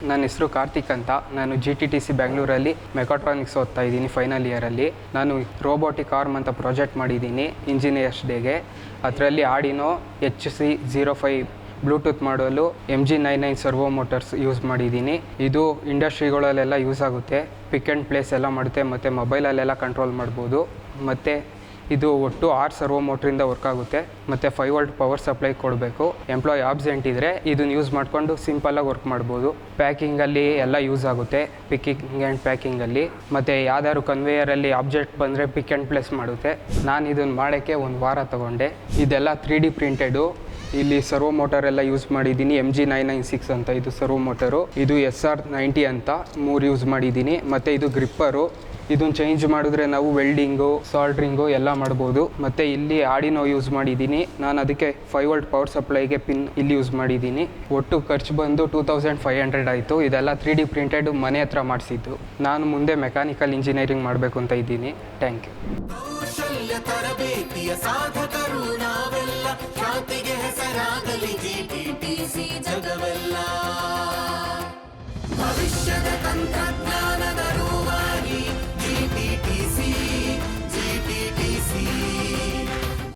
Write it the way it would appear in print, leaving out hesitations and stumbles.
ನನ್ನ ಹೆಸರು ಕಾರ್ತಿಕ್ ಅಂತ. ನಾನು GTTC ಬೆಂಗಳೂರಲ್ಲಿ ಮೆಕಾಟ್ರಾನಿಕ್ಸ್ ಓದ್ತಾ ಇದ್ದೀನಿ ಫೈನಲ್ ಇಯರಲ್ಲಿ. ನಾನು ರೋಬೋಟಿಕ್ ಆರ್ಮ್ ಅಂತ ಪ್ರಾಜೆಕ್ಟ್ ಮಾಡಿದ್ದೀನಿ ಇಂಜಿನಿಯರ್ಸ್ ಡೇಗೆ. ಅದರಲ್ಲಿ ಆರ್ಡಿನೋ HC05 ಬ್ಲೂಟೂತ್ ಮಾಡಲು MG99 ಸರ್ವೋ ಮೋಟರ್ಸ್ ಯೂಸ್ ಮಾಡಿದ್ದೀನಿ. ಇದು ಇಂಡಸ್ಟ್ರಿಗಳಲ್ಲೆಲ್ಲ ಯೂಸ್ ಆಗುತ್ತೆ, ಪಿಕ್ ಆ್ಯಂಡ್ ಪ್ಲೇಸ್ ಎಲ್ಲ ಮಾಡುತ್ತೆ ಮತ್ತು ಮೊಬೈಲಲ್ಲೆಲ್ಲ ಕಂಟ್ರೋಲ್ ಮಾಡ್ಬೋದು. ಮತ್ತು ಇದು ಒಟ್ಟು 6 ಸರ್ವೋ ಮೋಟ್ರಿಂದ ವರ್ಕ್ ಆಗುತ್ತೆ ಮತ್ತು 5 ವೋಲ್ಟ್ ಪವರ್ ಸಪ್ಲೈ ಕೊಡಬೇಕು. ಎಂಪ್ಲಾಯ್ ಆಬ್ಸೆಂಟ್ ಇದ್ದರೆ ಇದನ್ನು ಯೂಸ್ ಮಾಡಿಕೊಂಡು ಸಿಂಪಲಾಗಿ ವರ್ಕ್ ಮಾಡ್ಬೋದು. ಪ್ಯಾಕಿಂಗಲ್ಲಿ ಎಲ್ಲ ಯೂಸ್ ಆಗುತ್ತೆ, ಪಿಕ್ಕಿಂಗ್ ಆ್ಯಂಡ್ ಪ್ಯಾಕಿಂಗಲ್ಲಿ. ಮತ್ತು ಯಾವ್ದಾದ್ರು ಕನ್ವೇಯರಲ್ಲಿ ಆಬ್ಜೆಕ್ಟ್ ಬಂದರೆ ಪಿಕ್ ಆ್ಯಂಡ್ ಪ್ಲೇಸ್ ಮಾಡುತ್ತೆ. ನಾನು ಇದನ್ನು ಮಾಡೋಕ್ಕೆ 1 ವಾರ ತೊಗೊಂಡೆ. ಇದೆಲ್ಲ 3D ಪ್ರಿಂಟೆಡು. ಇಲ್ಲಿ ಸರ್ವೋ ಮೋಟರ್ ಎಲ್ಲ ಯೂಸ್ ಮಾಡಿದ್ದೀನಿ. MG996 ಅಂತ ಇದು ಸರ್ವೋ ಮೋಟರು. ಇದು SR90 ಅಂತ 3 ಯೂಸ್ ಮಾಡಿದ್ದೀನಿ. ಮತ್ತು ಇದು ಗ್ರಿಪ್ಪರು. ಇದನ್ನು ಚೇಂಜ್ ಮಾಡಿದ್ರೆ ನಾವು ವೆಲ್ಡಿಂಗು, ಸಾಲ್ಡ್ರಿಂಗು ಎಲ್ಲ ಮಾಡ್ಬೋದು. ಮತ್ತು ಇಲ್ಲಿ ಆರ್ಡಿನೋ ಯೂಸ್ ಮಾಡಿದ್ದೀನಿ. ನಾನು ಅದಕ್ಕೆ 5 ವೋಲ್ಟ್ ಪವರ್ ಸಪ್ಲೈಗೆ ಪಿನ್ ಇಲ್ಲಿ ಯೂಸ್ ಮಾಡಿದ್ದೀನಿ. ಒಟ್ಟು ಖರ್ಚು ಬಂದು 2500 ಆಯಿತು. ಇದೆಲ್ಲ 3D ಪ್ರಿಂಟೆಡ್ ಮನೆ ಹತ್ರ ಮಾಡಿಸಿದ್ದು. ನಾನು ಮುಂದೆ ಮೆಕ್ಯಾನಿಕಲ್ ಇಂಜಿನಿಯರಿಂಗ್ ಮಾಡಬೇಕು ಅಂತ ಇದ್ದೀನಿ. Thank you. ತರಬೇತಿಯ ಸಾಧಕರು ನಾವೆಲ್ಲ, ಖ್ಯಾತಿಗೆ ಹೆಸರಾಗಲಿ GTTC ಜಗವೆಲ್ಲ. ಭವಿಷ್ಯದ ತಂತ್ರಜ್ಞ